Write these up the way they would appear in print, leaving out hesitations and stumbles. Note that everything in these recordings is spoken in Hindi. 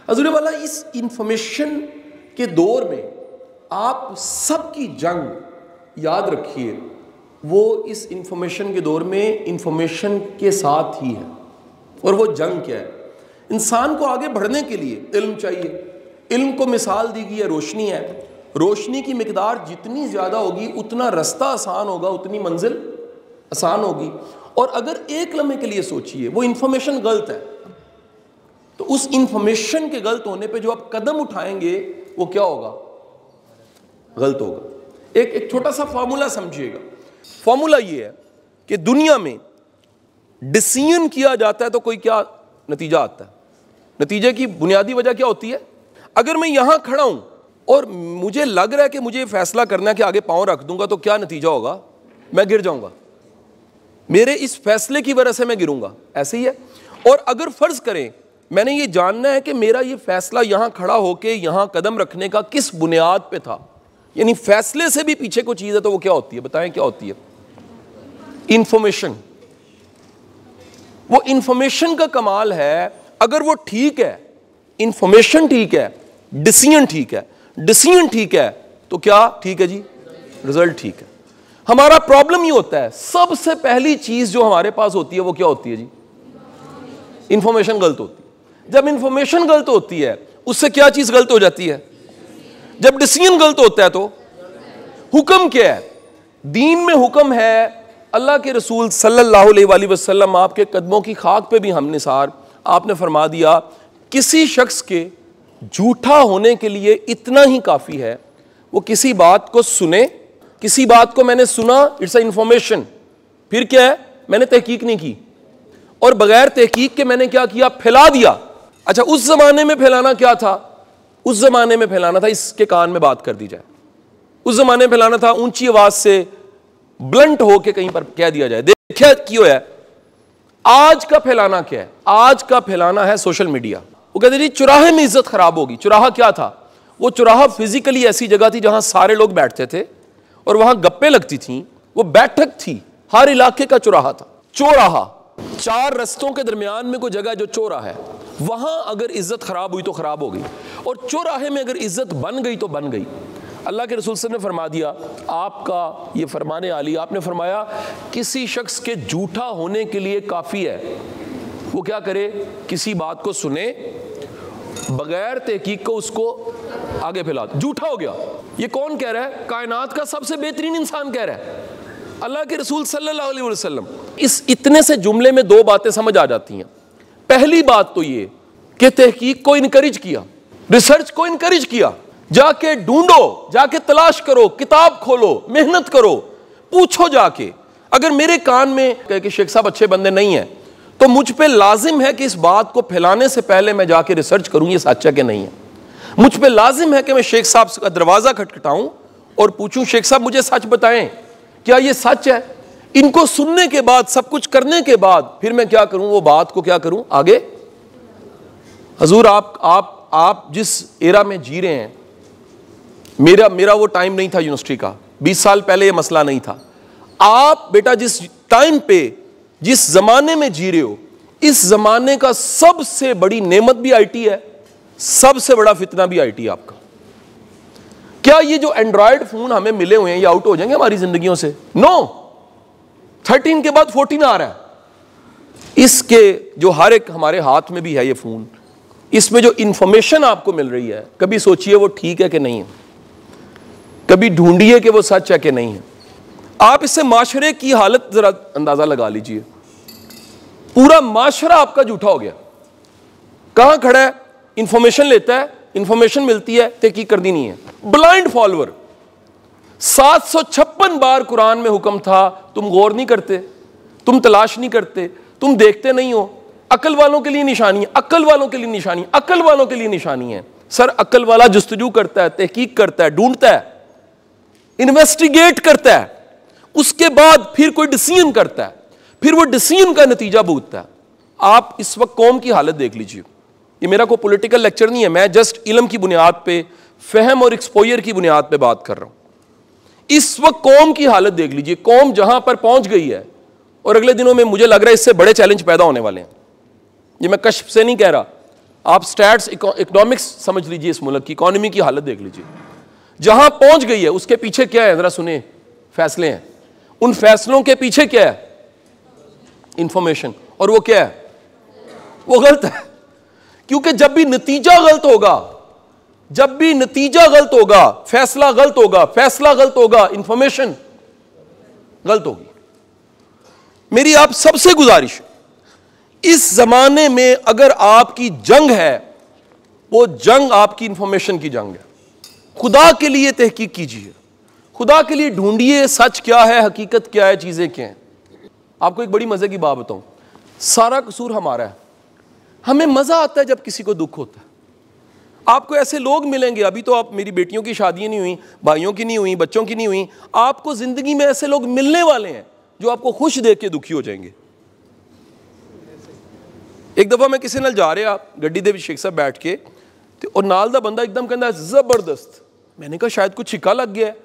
हजूर वाला, इस इंफॉर्मेशन के दौर में आप सबकी जंग याद रखिए, वो इस इंफॉर्मेशन के दौर में इंफॉर्मेशन के साथ ही है। और वो जंग क्या है? इंसान को आगे बढ़ने के लिए इल्म चाहिए। इल्म को मिसाल दी गई है रोशनी है। रोशनी की मिकदार जितनी ज़्यादा होगी उतना रास्ता आसान होगा, उतनी मंजिल आसान होगी। और अगर एक लम्हे के लिए सोचिए वो इंफॉर्मेशन गलत है, तो उस इंफॉर्मेशन के गलत होने पे जो आप कदम उठाएंगे वो क्या होगा? गलत होगा। एक छोटा सा फार्मूला समझिएगा। फार्मूला ये है कि दुनिया में डिसीजन किया जाता है तो कोई क्या नतीजा आता है? नतीजे की बुनियादी वजह क्या होती है? अगर मैं यहां खड़ा हूं और मुझे लग रहा है कि मुझे फैसला करना है कि आगे पांव रख दूंगा, तो क्या नतीजा होगा? मैं गिर जाऊंगा। मेरे इस फैसले की वजह से मैं गिरूंगा। ऐसे ही है। और अगर फर्ज करें मैंने ये जानना है कि मेरा ये फैसला यहां खड़ा होकर यहां कदम रखने का किस बुनियाद पे था, यानी फैसले से भी पीछे कोई चीज है, तो वो क्या होती है? बताएं क्या होती है? इंफॉर्मेशन। वो इंफॉर्मेशन का कमाल है। अगर वो ठीक है, इंफॉर्मेशन ठीक है, डिसीजन ठीक है, डिसीजन ठीक है, तो क्या ठीक है जी? रिजल्ट ठीक है। हमारा प्रॉब्लम ये होता है, सबसे पहली चीज जो हमारे पास होती है वो क्या होती है जी? इंफॉर्मेशन गलत होती है। जब इंफॉर्मेशन गलत होती है उससे क्या चीज गलत हो जाती है? जब डिसीजन गलत होता है तो हुक्म क्या है? दीन में हुक्म है, अल्लाह के रसूल सल्लल्लाहु अलैहि वसल्लम आपके कदमों की खाक पे भी हम निसार, आपने फरमा दिया किसी शख्स के झूठा होने के लिए इतना ही काफी है वो किसी बात को सुने। किसी बात को मैंने सुना, इट्स अ इंफॉर्मेशन। फिर क्या है? मैंने तहकीक नहीं की, और बगैर तहकीक के मैंने क्या किया? फैला दिया। अच्छा, उस जमाने में फैलाना क्या था? उस जमाने में फैलाना था, इसके कान में बात कर दी जाए। उस जमाने में फैलाना था ऊंची आवाज से ब्लंट होके कहीं पर कह दिया जाए। देखिए क्यों है। आज का फैलाना क्या है? आज का फैलाना है सोशल मीडिया। वो कहते जी चौराहे में इज्जत खराब होगी। चौराहा क्या था? वो चौराहा फिजिकली ऐसी जगह थी जहां सारे लोग बैठते थे और वहां गप्पे लगती थी। वो बैठक थी, हर इलाके का चौराहा था। चौराहा, चार रस्तों के दरमियान में कोई जगह जो चौराहा है, वहां अगर इज्जत खराब हुई तो खराब हो गई, और चौराहे में अगर इज्जत बन गई तो बन गई। अल्लाह के रसूल ने फरमा दिया, आपका ये फरमाने आली, आपने फरमाया किसी शख्स के झूठा होने के लिए काफी है वो क्या करे? किसी बात को सुने, बगैर तहकीक को उसको आगे फैला दे। झूठा हो गया। ये कौन कह रहा है? कायनात का सबसे बेहतरीन इंसान कह रहा है, अल्लाह के रसूल सल्लल्लाहु अलैहि वसल्लम। इस इतने से जुमले में दो बातें समझ आ जाती हैं। पहली बात तो ये कि तहकीक को इनकरेज किया, रिसर्च को इनकरेज किया। जाके ढूंढो, जाके तलाश करो, किताब खोलो, मेहनत करो, पूछो जाके। अगर मेरे कान में कहे कि शेख साहब अच्छे बंदे नहीं है, तो मुझ पे लाजिम है कि इस बात को फैलाने से पहले मैं जाके रिसर्च करूं ये सच है कि नहीं है। मुझ पे लाजिम है कि मैं शेख साहब का दरवाजा खटखटाऊं और पूछूं, शेख साहब मुझे सच बताएं, क्या ये सच है? इनको सुनने के बाद, सब कुछ करने के बाद फिर मैं क्या करूं? वो बात को क्या करूं आगे। हजूर आप जिस एरा में जी रहे हैं, मेरा वो टाइम नहीं था यूनिवर्सिटी का, 20 साल पहले ये मसला नहीं था। आप बेटा जिस टाइम पे, जिस जमाने में जी रहे हो, इस जमाने का सबसे बड़ी नेमत भी आईटी है, सबसे बड़ा फितना भी आईटी है आपका। क्या ये जो एंड्रॉयड फोन हमें मिले हुए हैं ये आउट हो जाएंगे हमारी जिंदगियों से? नो। 13 के बाद 14 आ रहा है। इसके जो हर एक हमारे हाथ में भी है ये फोन, इसमें जो इंफॉर्मेशन आपको मिल रही है, कभी सोचिए वो ठीक है कि नहीं है, कभी ढूंढिए कि वो सच है कि नहीं है। आप इससे माशरे की हालत जरा अंदाजा लगा लीजिए। पूरा माशरा आपका झूठा हो गया। कहां खड़ा है? इंफॉर्मेशन लेता है, इंफॉर्मेशन मिलती है, तहकीक कर दी नहीं है। Blind follower. 756 बार कुरान में हुक्म था, तुम गौर नहीं करते, तुम तलाश नहीं करते, तुम देखते नहीं हो। अकल वालों के लिए निशानी है, अकल वालों के लिए निशानी, अकल वालों के लिए निशानी है। सर अकल वाला जुस्तजू करता है, तहकीक करता है, ढूंढता है, इन्वेस्टिगेट करता है, उसके बाद फिर कोई डिसीजन करता है, फिर वो डिसीजन का नतीजा भुगतता है। आप इस वक्त कौम की हालत देख लीजिए। ये मेरा कोई पॉलिटिकल लेक्चर नहीं है, मैं जस्ट इल्म की बुनियाद पे, फहम और एक्सपोजर की बुनियाद पे बात कर रहा हूं। इस वक्त कौम की हालत देख लीजिए, कौम जहां पर पहुंच गई है, और अगले दिनों में मुझे लग रहा है इससे बड़े चैलेंज पैदा होने वाले हैं। ये मैं कश्फ से नहीं कह रहा, आप स्टैट्स इकोनॉमिक्स समझ लीजिए, इस मुल्क की इकोनॉमी की हालत देख लीजिए, जहां पहुंच गई है उसके पीछे क्या है, जरा सुने, फैसले हैं। उन फैसलों के पीछे क्या है, इंफॉर्मेशन, और वो क्या है, वो गलत है। क्योंकि जब भी नतीजा गलत होगा, जब भी नतीजा गलत होगा, फैसला गलत होगा, फैसला गलत होगा, इंफॉर्मेशन गलत होगी। मेरी आप सबसे गुजारिश, इस जमाने में अगर आपकी जंग है, वो जंग आपकी इंफॉर्मेशन की जंग है। खुदा के लिए तहकीक कीजिए, खुदा के लिए ढूंढिए सच क्या है, हकीकत क्या है, चीजें क्या हैं। आपको एक बड़ी मजे की बात बताऊं, सारा कसूर हमारा है। हमें मजा आता है जब किसी को दुख होता है। आपको ऐसे लोग मिलेंगे, अभी तो आप, मेरी बेटियों की शादियां नहीं हुई, भाइयों की नहीं हुई, बच्चों की नहीं हुई, आपको जिंदगी में ऐसे लोग मिलने वाले हैं जो आपको खुश देख के दुखी हो जाएंगे। एक दफा मैं किसी नाल जा रहा गड्डी दे विच शेख साहब बैठ के, और नाल दा बंदा एकदम कहता जबरदस्त। मैंने कहा शायद कुछ छिक्का लग गया है,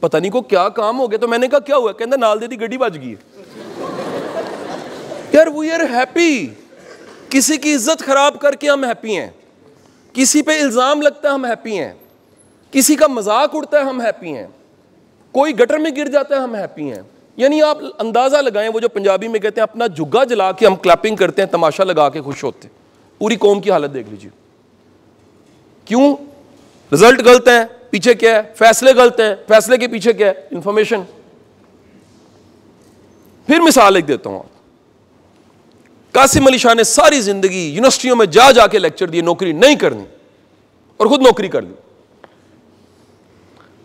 पता नहीं को क्या काम हो गया। तो मैंने कहा क्या हुआ, कहता नाल दे दी गड्डी बज गई है। यार वी आर हैप्पी, किसी की इज्जत खराब करके हम हैप्पी हैं, किसी पे इल्जाम लगता है हम हैप्पी हैं, किसी का मजाक उड़ता है हम हैप्पी हैं, कोई गटर में गिर जाता है हम हैप्पी हैं। यानी आप अंदाजा लगाएं, वो जो पंजाबी में कहते हैं अपना जुग्गा जला के हम क्लैपिंग करते हैं, तमाशा लगा के खुश होते हैं। पूरी कौम की हालत देख लीजिए। क्यों? रिजल्ट गलत है, पीछे क्या है, फैसले गलत है, फैसले के पीछे क्या है, इंफॉर्मेशन। फिर मिसाल एक देता हूं, कासिम अली शाह ने सारी जिंदगी यूनिवर्सिटियों में जा जाके लेक्चर दिए, नौकरी नहीं करनी, और खुद नौकरी कर ली।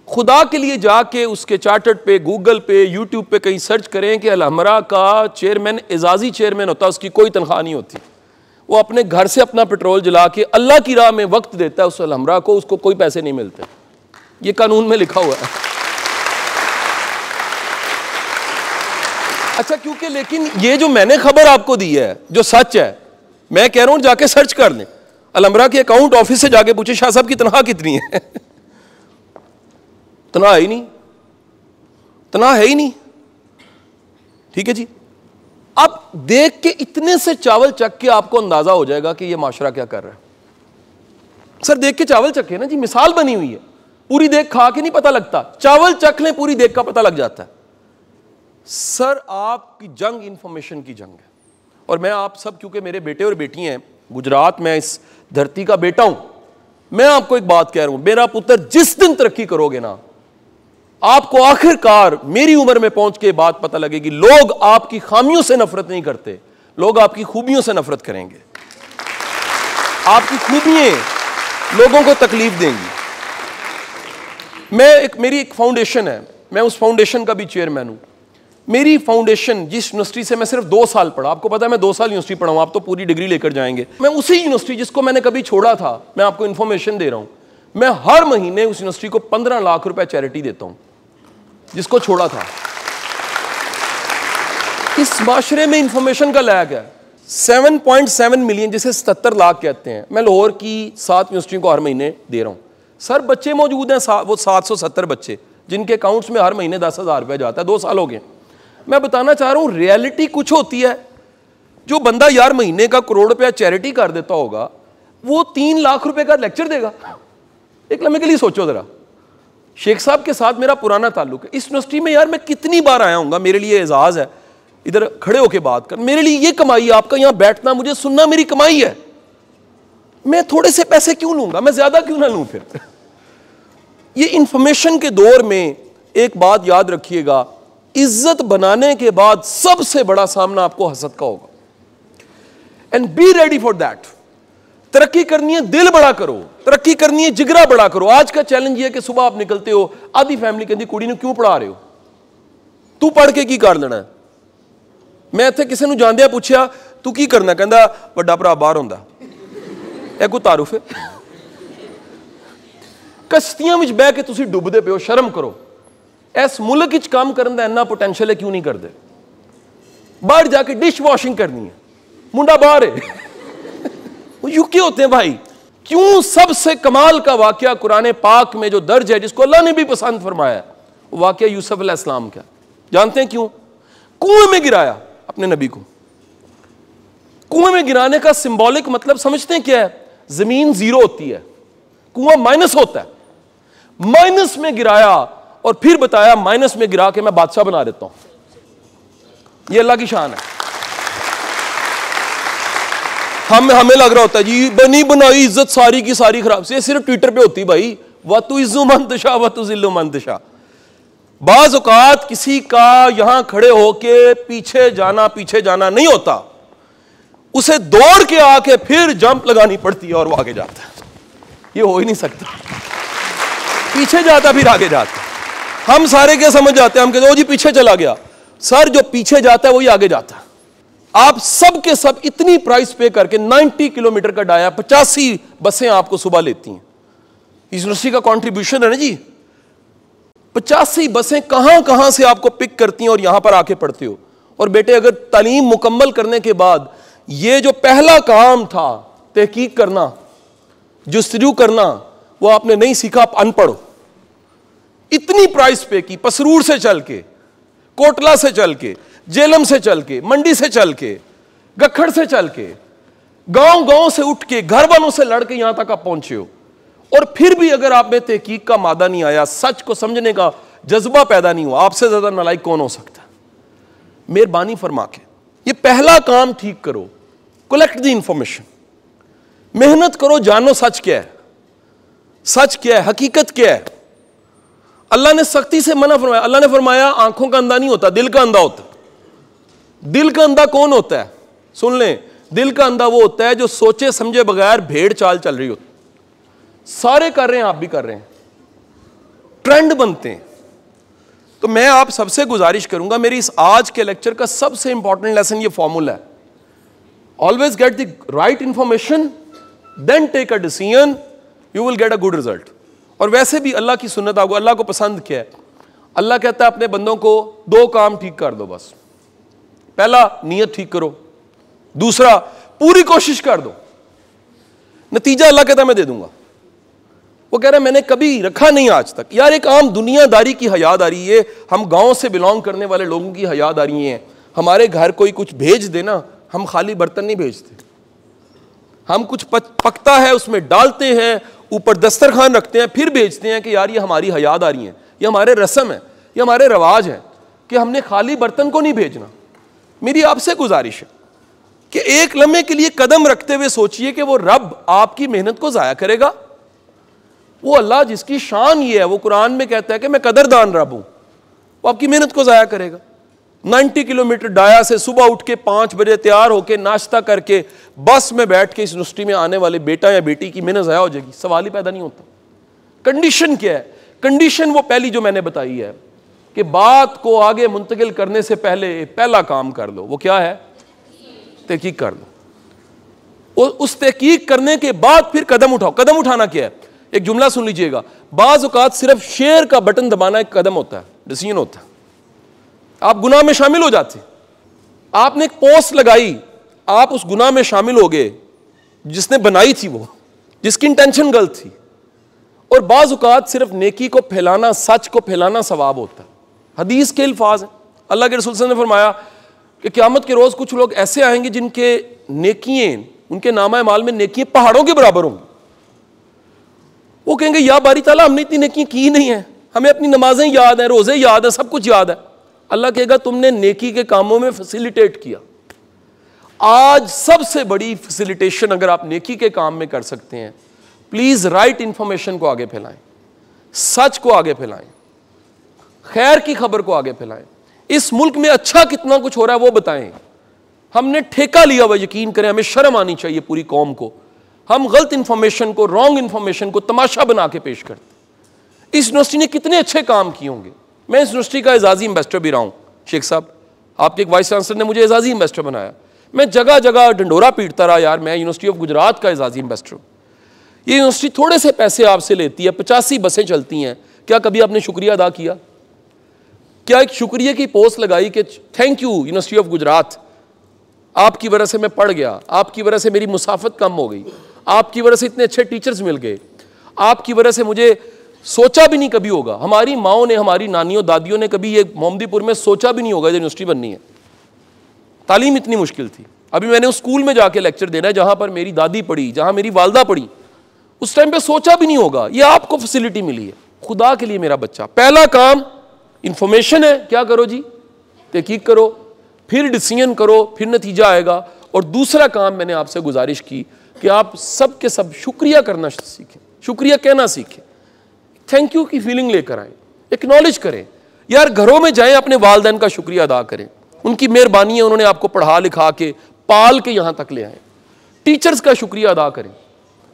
खुदा के लिए जाके उसके चार्टर्ड पे, गूगल पे, यूट्यूब पे कहीं सर्च करें कि अलहमरा का चेयरमैन एजाजी चेयरमैन होता, उसकी कोई तनख्वाह नहीं होती, वो अपने घर से अपना पेट्रोल जला के अल्लाह की राह में वक्त देता है उस अलहमरा को, उसको कोई पैसे नहीं मिलते। ये कानून में लिखा हुआ है। अच्छा, क्योंकि लेकिन ये जो मैंने खबर आपको दी है जो सच है, मैं कह रहा हूं जाके सर्च कर लें, अलहमरा के अकाउंट ऑफिस से जाके पूछे शाह साहब की तनख्वाह कितनी है। तनख्वाह है ही नहीं, तनख्वाह है ही नहीं। ठीक है जी, अब देख के इतने से चावल चख के आपको अंदाजा हो जाएगा कि ये माशरा क्या कर रहा है। सर देख के चावल चखे ना जी, मिसाल बनी हुई है, पूरी देख खा के नहीं पता लगता, चावल चख लें पूरी देख का पता लग जाता है। सर आपकी जंग इंफॉर्मेशन की जंग है। और मैं आप सब, क्योंकि मेरे बेटे और बेटी हैं गुजरात, मैं इस धरती का बेटा हूं, मैं आपको एक बात कह रहा हूं, मेरा पुत्र जिस दिन तरक्की करोगे ना, आपको आखिरकार मेरी उम्र में पहुंच के बात पता लगेगी, लोग आपकी खामियों से नफरत नहीं करते, लोग आपकी खूबियों से नफरत करेंगे। आपकी खूबियां लोगों को तकलीफ देंगी। मेरी एक फाउंडेशन है, मैं उस फाउंडेशन का भी चेयरमैन हूं। मेरी फाउंडेशन, जिस यूनिवर्सिटी से मैं सिर्फ 2 साल पढ़ा, आपको पता है मैं 2 साल यूनिवर्सिटी पढ़ा हूं, आप तो पूरी डिग्री लेकर जाएंगे, मैं उसी यूनिवर्सिटी जिसको मैंने कभी छोड़ा था, मैं आपको इंफॉर्मेशन दे रहा हूं, मैं हर महीने उस यूनिवर्सिटी को 15 लाख रुपए चैरिटी देता हूं, जिसको छोड़ा था। इस माशरे में इंफॉर्मेशन का लाया गया 7.7 मिलियन, जिसे 77 लाख कहते हैं, मैं लाहौर की 7 यूनिवर्सिटियों को हर महीने दे रहा हूं। सर बच्चे मौजूद हैं, वो 770 बच्चे, जिनके अकाउंट्स में हर महीने 10,000 रुपए जाता है। 2 साल हो गए। मैं बताना चाह रहा हूं, रियलिटी कुछ होती है। जो बंदा यार महीने का करोड़ रुपया चैरिटी कर देता होगा, वो 3 लाख रुपए का लेक्चर देगा। एक लम्हे के लिए सोचो जरा, शेख साहब के साथ मेरा पुराना ताल्लुक है। इस यूनिवर्सिटी में यार मैं कितनी बार आया हूँ, मेरे लिए एजाज है इधर खड़े होके बात कर, मेरे लिए ये कमाई है, आपका यहां बैठना, मुझे सुनना मेरी कमाई है। मैं थोड़े से पैसे क्यों लूंगा, मैं ज्यादा क्यों ना लूं फिर। ये इंफॉर्मेशन के दौर में एक बात याद रखिएगा, इज्जत बनाने के बाद सबसे बड़ा सामना आपको हसद का होगा। And be ready for that. तरक्की करनी है दिल बड़ा करो, तरक्की करनी है जिगरा बड़ा करो। आज का चैलेंज ये है कि सुबह आप निकलते हो, आधी फैमिली कहती कुड़ी ने क्यों पढ़ा रहे हो, तू पढ़ के की कर लेना है। मैं इत्थे किसी ਨੂੰ ਜਾਂਦਿਆਂ ਪੁੱਛਿਆ तू की करना, कहता ਵੱਡਾ ਭਰਾ ਬਾਹਰ ਹੁੰਦਾ। ਇਹ ਕੋਈ ਤਾਰੂਫ है? कश्तियां ਵਿੱਚ ਬਹਿ ਕੇ ਤੁਸੀਂ ਡੁੱਬਦੇ ਪਿਓ, शर्म करो। इस मुल्क ਵਿੱਚ काम ਕਰਨ ਦਾ ਇੰਨਾ पोटेंशियल है, क्यों नहीं करते? बाहर जाके डिश वॉशिंग करनी है, मुंडा बाहर है। यूके होते हैं भाई। क्यों? सबसे कमाल का वाकया कुरान पाक में जो दर्ज है, जिसको अल्लाह ने भी पसंद फरमाया, वो वाकया यूसुफ अलैहिस्सलाम का। जानते हैं क्यों? कुएं में गिराया अपने नबी को। कुएं में गिराने का सिंबॉलिक मतलब समझते हैं क्या है? जमीन जीरो होती है, कुआं माइनस होता है, माइनस में गिराया और फिर बताया माइनस में गिरा के मैं बादशाह बना देता हूं। ये अल्लाह की शान है। हमें लग रहा होता है जी बनी बनाई इज्जत सारी की सारी खराब से, सिर्फ ट्विटर पे होती भाई, वतु इज्जु मंतशा वतु जिल्लु मंतशा। बाज औकात किसी का यहां खड़े होके पीछे जाना नहीं होता, उसे दौड़ के आके फिर जंप लगानी पड़ती है और वो आगे जाता है। ये हो ही नहीं सकता, पीछे जाता फिर आगे जाता। हम सारे क्या समझ जाते हैं, हम कहते ओ जी पीछे चला गया। सर जो पीछे जाता है वही आगे जाता है। आप सब के सब इतनी प्राइस पे करके 90 किलोमीटर का डाया, 85 बसें आपको सुबह लेती हैं। इस यूनिवर्सिटी का कंट्रीब्यूशन है ना जी। 85 बसें कहां से आपको पिक करती हैं और यहां पर आके पढ़ते हो। और बेटे अगर तालीम मुकम्मल करने के बाद ये जो पहला काम था तहकीक करना, जुस्तजू करना, वो आपने नहीं सीखा, आप अनपढ़ हो। इतनी प्राइस पे की, पसरूर से चल के, कोटला से चल के, जेलम से चल के, मंडी से चल के, गखड़ से चल के, गांव से उठ के, घर वालों से लड़ के यहां तक आप पहुंचे हो। और फिर भी अगर आप में तहकीक का मादा नहीं आया, सच को समझने का जज्बा पैदा नहीं हुआ, आपसे ज्यादा नालायक कौन हो सकता है? मेहरबानी फरमा के ये पहला काम ठीक करो, कलेक्ट द इंफॉर्मेशन, मेहनत करो, जानो सच क्या है, सच क्या है, हकीकत क्या है। अल्लाह ने सख्ती से मना फरमाया। अल्लाह ने फरमाया आंखों का अंधा नहीं होता, दिल का अंधा होता। दिल का अंधा कौन होता है? सुन लें, दिल का अंधा वो होता है जो सोचे समझे बगैर भेड़ चाल चल रही होती। सारे कर रहे हैं, आप भी कर रहे हैं, ट्रेंड बनते हैं। तो मैं आप सबसे गुजारिश करूंगा, मेरी इस आज के लेक्चर का सबसे इंपॉर्टेंट लेसन ये फॉर्मूला है, always get the right information then take a decision, you will get a good result. और वैसे भी अल्लाह की सुन्नत, आपको अल्लाह को पसंद क्या है? अल्लाह कहता है अपने बंदों को 2 काम ठीक कर दो बस। पहला नीयत ठीक करो, दूसरा पूरी कोशिश कर दो, नतीजा अल्लाह कहता है मैं दे दूंगा। वो कह रहा है मैंने कभी रखा नहीं आज तक। यार एक आम दुनियादारी की हयादारी है, हम गांव से बिलोंग करने वाले लोगों की हयादारी है। हमारे घर कोई कुछ भेज देना, हम खाली बर्तन नहीं भेजते, हम कुछ पकता है उसमें डालते हैं, ऊपर दस्तरखान रखते हैं, फिर भेजते हैं कि यार ये हमारी हयादारी है, ये हमारे रस्म है, ये हमारे रवाज है कि हमने खाली बर्तन को नहीं भेजना। मेरी आपसे गुजारिश है कि एक लम्हे के लिए कदम रखते हुए सोचिए कि वो रब आपकी मेहनत को जाया करेगा। वो अल्लाह जिसकी शान ये है, वो कुरान में कहता है कि मैं कदरदान रब हूं, वो आपकी मेहनत को जाया करेगा। 90 किलोमीटर डाया से सुबह उठ के 5 बजे तैयार होके नाश्ता करके बस में बैठ के इस यूनिवर्सिटी में आने वाले बेटा या बेटी की मेहनत जाया हो जाएगी, सवाल ही पैदा नहीं होता। कंडीशन क्या है? कंडीशन वो पहली जो मैंने बताई है कि बात को आगे मुंतकिल करने से पहले पहला काम कर लो। वो क्या है? तहकीक कर लो। उस तहकीक करने के बाद फिर कदम उठाओ। कदम उठाना क्या है? एक जुमला सुन लीजिएगा, बाज़ औक़ात सिर्फ शेयर का बटन दबाना एक कदम होता है, डिसीजन होता है। आप गुनाह में शामिल हो जाते। आपने एक पोस्ट लगाई, आप उस गुनाह में शामिल हो गए, जिसने बनाई थी वो, जिसकी इंटेंशन गलत थी। और बाज़ औक़ात सिर्फ नेकी को फैलाना, सच को फैलाना सवाब होता है। हदीस के अल्फाज हैं, अल्लाह के रसूल ने फरमाया कि क़यामत के रोज़ कुछ लोग ऐसे आएंगे जिनके नेकियां, उनके नामा माल में नेकियां पहाड़ों के बराबर होंगी। वो कहेंगे या बारी ताला हमने इतनी नेकियां की नहीं है, हमें अपनी नमाजें याद हैं, रोज़े याद हैं, सब कुछ याद है। अल्लाह कहेगा तुमने नेकी के कामों में फैसिलिटेट किया। आज सबसे बड़ी फैसिलिटेशन अगर आप नेकी के काम में कर सकते हैं, प्लीज राइट इंफॉर्मेशन को आगे फैलाएं, सच को आगे फैलाएं, खैर की खबर को आगे फैलाएं। इस मुल्क में अच्छा कितना कुछ हो रहा है वो बताएं। हमने ठेका लिया हुआ, यकीन करें हमें शर्म आनी चाहिए पूरी कौम को, हम गलत इंफॉर्मेशन को, रॉन्ग इंफॉर्मेशन को तमाशा बना के पेश करते। इस यूनिवर्सिटी ने कितने अच्छे काम किए होंगे। मैं इस यूनिवर्सिटी का एजाजी इन्वेस्टर भी रहा हूँ। शेख साहब, आपके एक वाइस चांसलर ने मुझे एजाजी इन्वेस्टर बनाया। मैं जगह जगह डंडोरा पीटता रहा, यार मैं यूनिवर्सिटी ऑफ गुजरात का एजाजी इन्वेस्टर हूँ। ये यूनिवर्सिटी थोड़े से पैसे आपसे लेती है, 85 बसें चलती हैं। क्या कभी आपने शुक्रिया अदा किया? क्या एक शुक्रिया की पोस्ट लगाई कि thank U university of Gujarat, आपकी वजह से मैं पढ़ गया, आपकी वजह से मेरी मुसाफत कम हो गई, आपकी वजह से इतने अच्छे टीचर्स मिल गए, आपकी वजह से मुझे सोचा भी नहीं कभी होगा। हमारी माओ ने, हमारी नानियों दादियों ने कभी ये मोहम्मदीपुर में सोचा भी नहीं होगा यूनिवर्सिटी बननी है। तालीम इतनी मुश्किल थी। अभी मैंने उस स्कूल में जाके लेक्चर देना है जहां पर मेरी दादी पढ़ी, जहां मेरी वालदा पढ़ी। उस टाइम पे सोचा भी नहीं होगा, ये आपको फैसिलिटी मिली है। खुदा के लिए मेरा बच्चा, पहला काम इंफॉर्मेशन है, क्या करो जी, तहकीक करो, फिर डिसीजन करो, फिर नतीजा आएगा। और दूसरा काम मैंने आपसे गुजारिश की कि आप सब के सब शुक्रिया करना सीखें, शुक्रिया कहना सीखें, थैंक यू की फीलिंग लेकर आए, एक्नॉलेज करें। यार घरों में जाएं, अपने वालिदैन का शुक्रिया अदा करें, उनकी मेहरबानी है, उन्होंने आपको पढ़ा लिखा के पाल के यहाँ तक ले आए। टीचर्स का शुक्रिया अदा करें।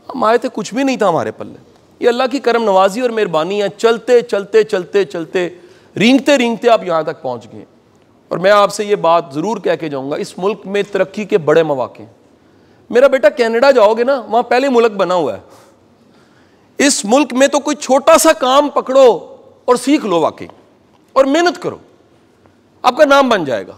हम आए थे, कुछ भी नहीं था हमारे पल्ले, ये अल्लाह की करम नवाजी और मेहरबानी है। चलते चलते चलते चलते रेंगते रेंगते आप यहाँ तक पहुँच गए। और मैं आपसे ये बात ज़रूर कह के जाऊँगा, इस मुल्क में तरक्की के बड़े मौके हैं। मेरा बेटा कनाडा जाओगे ना, वहाँ पहले मुल्क बना हुआ है। इस मुल्क में तो कोई छोटा सा काम पकड़ो और सीख लो वाकई, और मेहनत करो, आपका नाम बन जाएगा।